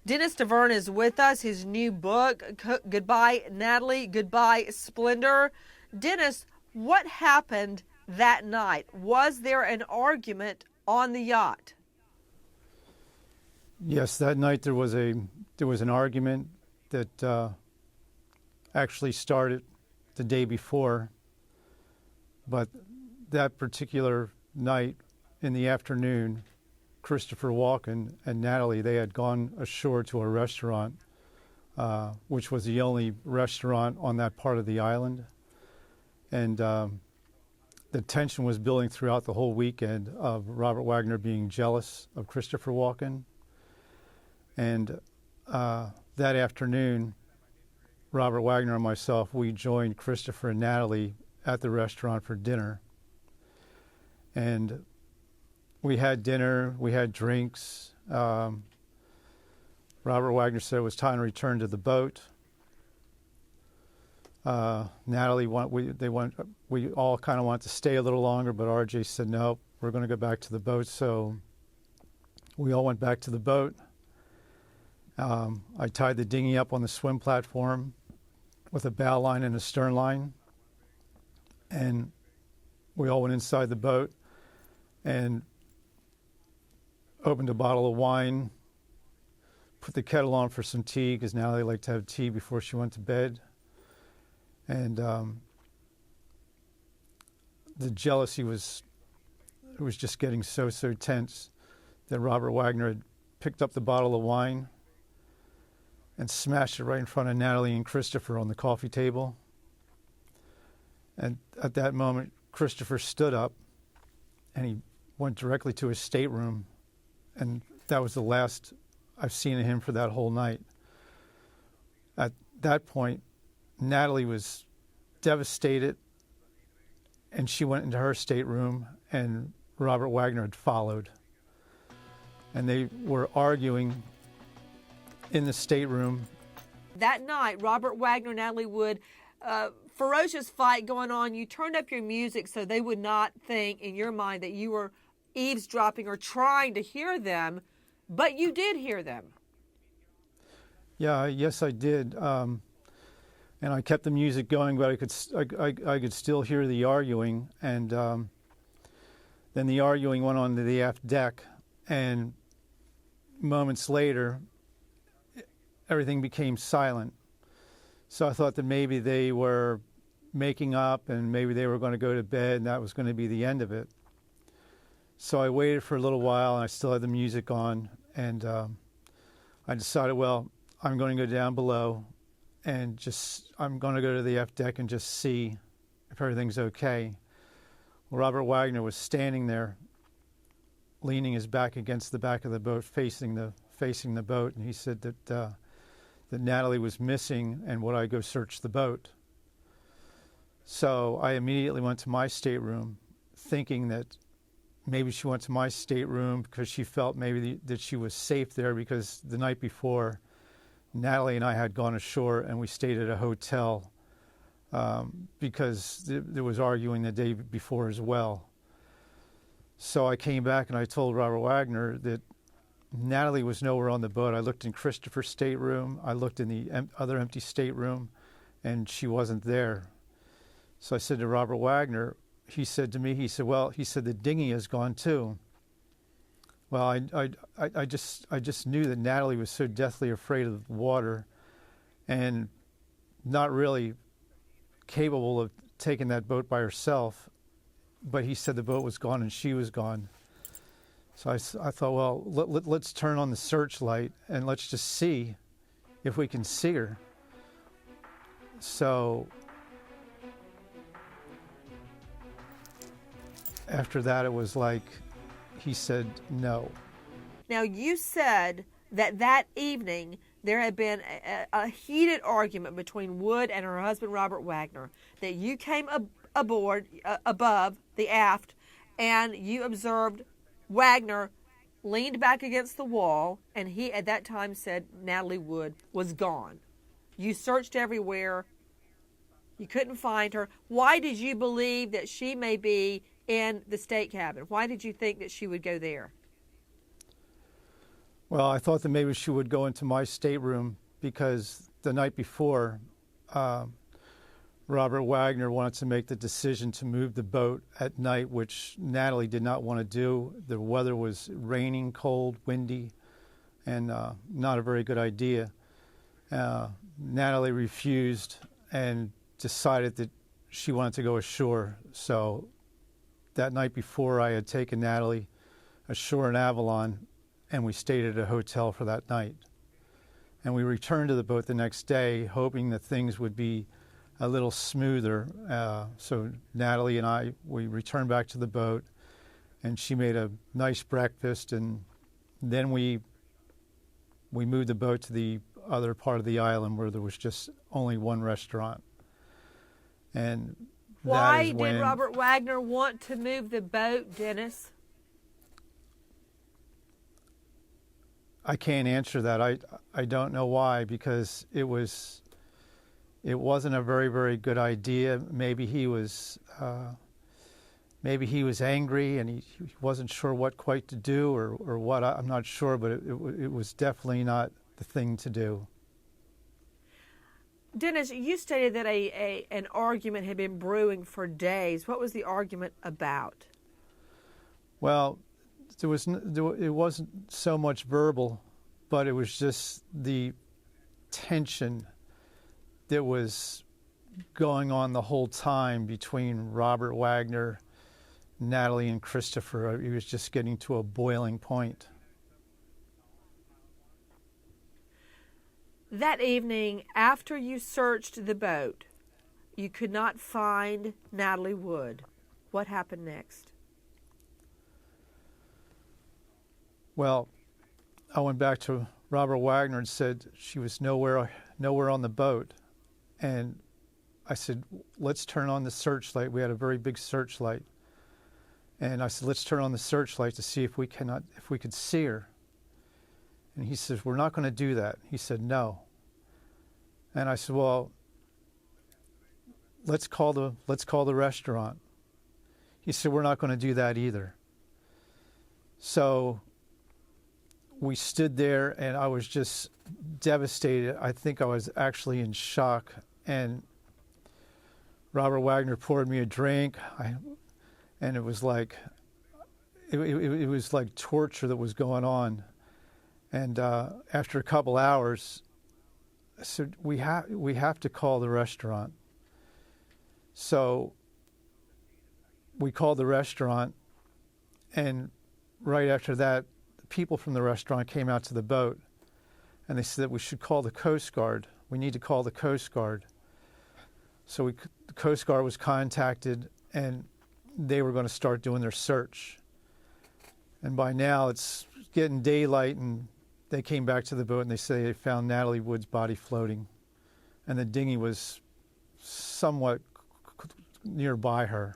Dennis Davern is with us. His new book, Goodbye, Natalie, Goodbye, Splendour. Dennis, what happened that night? Was there an argument on the yacht? Yes, that night there was an argument that actually started the day before, but that particular night in the afternoon, Christopher Walken and Natalie, they had gone ashore to a restaurant, which was the only restaurant on that part of the island. And the tension was building throughout the whole weekend of Robert Wagner being jealous of Christopher Walken. And that afternoon, Robert Wagner and myself, we joined Christopher and Natalie at the restaurant for dinner. And we had dinner, we had drinks. Robert Wagner said it was time to return to the boat. Natalie, we all kind of wanted to stay a little longer, but RJ said, no, we're going to go back to the boat. So we all went back to the boat. I tied the dinghy up on the swim platform with a bow line and a stern line. And we all went inside the boat and opened a bottle of wine, put the kettle on for some tea, because Natalie liked to have tea before she went to bed. And the jealousy was just getting so tense that Robert Wagner had picked up the bottle of wine and smashed it right in front of Natalie and Christopher on the coffee table. And at that moment, Christopher stood up and he went directly to his stateroom. And that was the last I've seen of him for that whole night. At that point, Natalie was devastated, and she went into her stateroom, and Robert Wagner had followed. And they were arguing in the stateroom. That night, Robert Wagner, Natalie Wood, ferocious fight going on. You turned up your music so they would not think in your mind that you were eavesdropping or trying to hear them, but you did hear them. Yeah, yes, I did. And I kept the music going, but I could still hear the arguing. And then the arguing went on to the aft deck, and moments later, everything became silent. So I thought that maybe they were making up and maybe they were going to go to bed and that was going to be the end of it. So I waited for a little while and I still had the music on, and I decided, well, I'm going to go down below and I'm going to go to the aft deck and just see if everything's okay. Well, Robert Wagner was standing there, leaning his back against the back of the boat, facing the boat, and he said that Natalie was missing and would I go search the boat. So I immediately went to my stateroom, thinking that maybe she went to my stateroom because she felt maybe that she was safe there, because the night before, Natalie and I had gone ashore and we stayed at a hotel because there was arguing the day before as well. So I came back and I told Robert Wagner that Natalie was nowhere on the boat. I looked in Christopher's stateroom, I looked in the other empty stateroom, and she wasn't there. So I said to Robert Wagner, he said to me, he said, the dinghy is gone too. Well, I just knew that Natalie was so deathly afraid of the water and not really capable of taking that boat by herself. But he said the boat was gone and she was gone. So I thought, well, let's turn on the searchlight and let's just see if we can see her. So after that, it was like he said no. Now, you said that evening there had been a heated argument between Wood and her husband, Robert Wagner, that you came above the aft and you observed Wagner leaned back against the wall, and he at that time said Natalie Wood was gone. You searched everywhere. You couldn't find her. Why did you believe that she may be in the state cabin? Why did you think that she would go there? Well, I thought that maybe she would go into my stateroom because the night before, Robert Wagner wanted to make the decision to move the boat at night, which Natalie did not want to do. The weather was raining, cold, windy, and not a very good idea. Natalie refused and decided that she wanted to go ashore. So that night before, I had taken Natalie ashore in Avalon, and we stayed at a hotel for that night. And we returned to the boat the next day, hoping that things would be a little smoother. So Natalie and I, we returned back to the boat, and she made a nice breakfast, and then we moved the boat to the other part of the island where there was just only one restaurant. And why did Robert Wagner want to move the boat, Dennis? I can't answer that. I don't know why, because it wasn't a very, very good idea. Maybe he was angry and he wasn't sure what quite to do or what. I'm not sure, but it was definitely not the thing to do. Dennis, you stated that an argument had been brewing for days. What was the argument about? Well, it wasn't so much verbal, but it was just the tension that was going on the whole time between Robert Wagner, Natalie, and Christopher. It was just getting to a boiling point. That evening, after you searched the boat, you could not find Natalie Wood. What happened next? Well, I went back to Robert Wagner and said she was nowhere on the boat. And I said, let's turn on the searchlight. We had a very big searchlight. And I said, let's turn on the searchlight to see if we could see her. And he says, we're not going to do that. He said, no. And I said, well, let's call the restaurant. He said, we're not going to do that either. So we stood there, and I was just devastated. I think I was actually in shock. And Robert Wagner poured me a drink, and it was like it was like torture that was going on. And after a couple hours, I said, we have to call the restaurant. So we called the restaurant, and right after that, the people from the restaurant came out to the boat, and they said that we should call the Coast Guard. We need to call the Coast Guard. So the Coast Guard was contacted, and they were going to start doing their search. And by now, it's getting daylight, and they came back to the boat, and they say they found Natalie Wood's body floating, and the dinghy was somewhat nearby her.